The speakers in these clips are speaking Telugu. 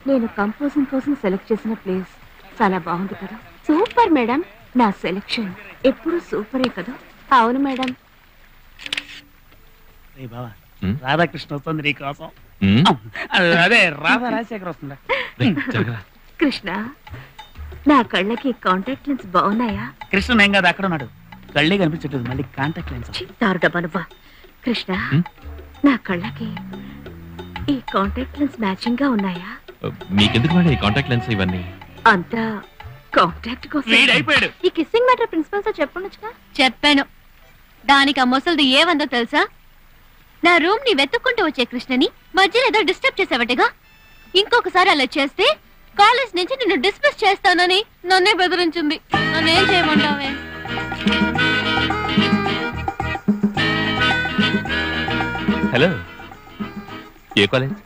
నేను కంపోజింగ్ కోసం సెలెక్ట్ చేసిన ప్లేస్ చాలా బాగుంది కదా. Super madam. నా సెలెక్షన్ ఎప్పుడు సూపరే కదా. అవును మేడం. రాధాకృష్ణ వస్తుంది నీ కోసం. అదే రాధా రాజశేఖర్ వస్తుందా. కృష్ణ, నా కళ్ళకి కాంటాక్ట్ లెన్స్ బాగున్నాయా? కృష్ణ ఏం కాదు, అక్కడ ఉన్నాడు. కళ్ళే కనిపించట్లేదు, మళ్ళీ కాంటాక్ట్ లెన్స్. దారుడబ్బా. కృష్ణ, నా కళ్ళకి ఈ కాంటాక్ట్ లెన్స్ మ్యాచింగ్ గా ఉన్నాయా? మీకెందుకు మేడం ఈ కాంటాక్ట్ లెన్స్ ఇవన్నీ? అంతా కాంటాక్ట్ కోసం. అయిపోయాడు. ఈ కిస్సింగ్ మ్యాటర్ ప్రిన్సిపల్ సార్ చెప్పనుగా. చెప్పాను. దానికి ఆ ముసలిది ఏమందో తెలుసా? నా రూమ్ ని వెతుక్కుంటూ వచ్చే కృష్ణని మధ్యలో ఏదో డిస్టర్బ్ చేసావటగా. ఇంకొకసారి అలా చేస్తే కాలేజ్ నుంచి నిన్ను డిస్మిస్ చేస్తానని నన్నే బెదిరించింది. నన్నేం చేయమంటావే? హలో, ఏ college?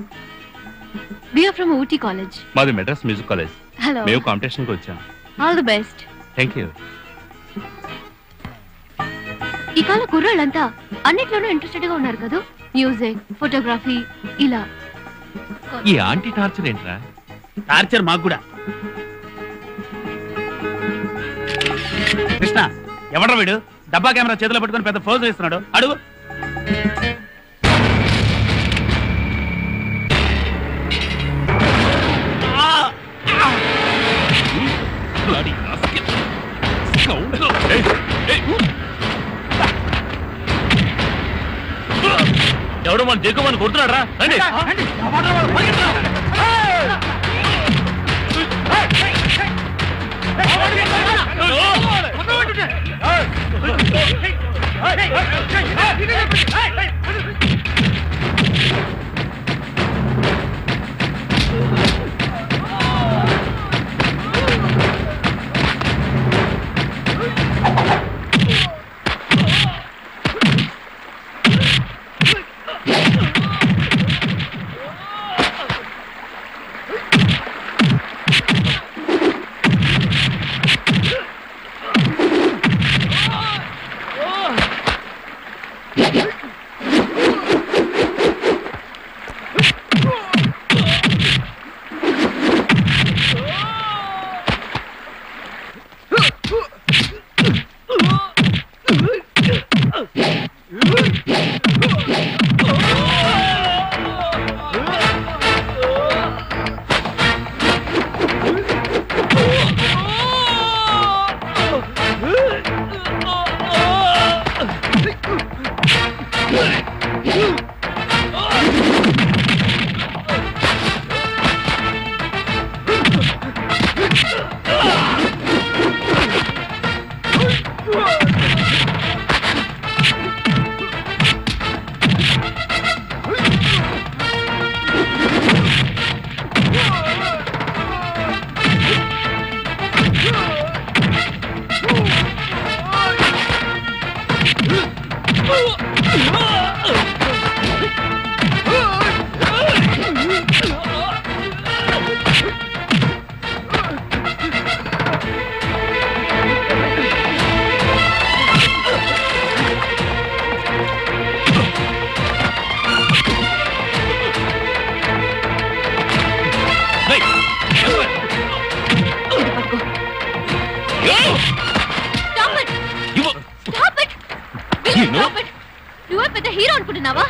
We are from Ooty college. మాది మెడ్రాస్ మ్యూజిక్ కాలేజ్. హలో, మేము కాంపిటీషన్ కి వచ్చాం. All the best. Thank you. ఈ కాల కుర్రాళ్ళంతా అన్నిట్లోనూ ఇంట్రెస్టెడ్ గా ఉన్నారు కదా. మ్యూజిక్, ఫోటోగ్రఫీ, ఇలా. ఈ ఆంటీ టార్చర్ ఏంట్రా? టార్చర్ మాకు కూడా. కృష్ణ, ఎవడ్రా వీడు? డబ్బా కెమెరా చేతిలో పట్టుకొని పెద్ద ఫోజ్ వేస్తున్నాడు. అడుగు. ఎవడో మన జగ్గుమని కొడుతున్నాడు రా. నువ్వే పెద్ద హీరో అనుకుంటున్నావా?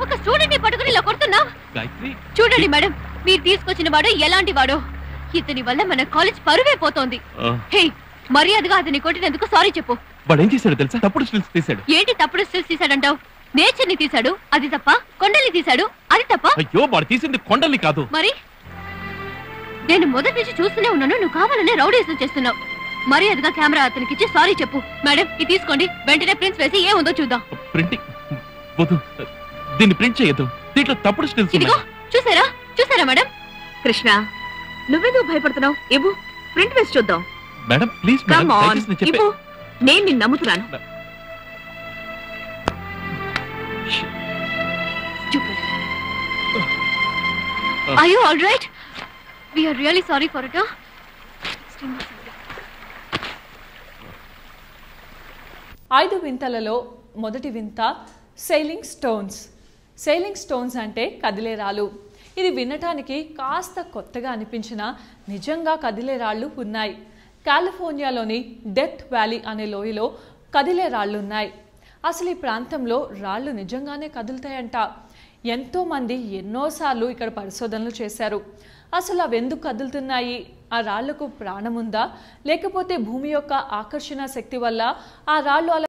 ఒక స్టూడెంట్ ని పట్టుకుని ఇలా కొడుతున్నావు. చూడండి మేడం, మీరు తీసుకొచ్చిన వాడు ఎలాంటి వాడో. ఇతని వల్ల మన కాలేజ్ పరువే పోతోంది. హే, మర్యాదగా అతని కొట్టినందుకు సారీ చెప్పు. వాడు ఏం చేశాడు తెలుసా? తప్పుడు స్టిల్స్ తీశాడు. ఏంటి తప్పుడు స్టిల్స్ తీశాడంటావు? నేచర్ ని తీశాడు, అది తప్ప. కొండల్ని తీశాడు, అది తప్ప. అయ్యో, వాడు తీసింది కొండల్ని కాదు. మరి నేను మొదటి నుంచి చూస్తూనే ఉన్నాను, నువ్వు కావాలనే రౌడీసం చేస్తున్నావు. మర్యాదగా కెమెరా అతనికి ఇచ్చి సారీ చెప్పు. మేడం, ఇది తీసుకోండి. వెంటనే ప్రింట్స్ వేసి ఏముందో చూద్దాం. ప్రింటింగ్ వద్దు, దీన్ని ప్రింట్ చేయొద్దు. దీంట్లో తప్పుడు స్టిల్స్. ఇదిగో చూసారా, చూసారా మేడం? కృష్ణ, నువ్వెందుకు భయపడుతున్నావు? ఇవ్వు, ప్రింట్ వేసి చూద్దాం. మేడం ప్లీజ్ మేడం, దయచేసి నేను చెప్పే. నేను నిన్ను నమ్ముతున్నాను. Are you all right? We are really sorry for it. ఐదు వింతలలో మొదటి వింత సెయిలింగ్ స్టోన్స్. సెయిలింగ్ స్టోన్స్ అంటే కదిలే రాళ్ళు. ఇది వినటానికి కాస్త కొత్తగా అనిపించినా నిజంగా కదిలే రాళ్ళు ఉన్నాయి. కాలిఫోర్నియాలోని డెత్ వ్యాలీ అనే లోయలో కదిలే రాళ్లున్నాయి. అసలు ఈ ప్రాంతంలో రాళ్ళు నిజంగానే కదులుతాయంట. ఎంతోమంది ఎన్నోసార్లు ఇక్కడ పరిశోధనలు చేశారు. అసలు అవి ఎందుకు కదులుతున్నాయి, ఆ రాళ్లకు ప్రాణం ఉందా, లేకపోతే భూమి యొక్క ఆకర్షణ శక్తి వల్ల ఆ రాళ్ళు అలా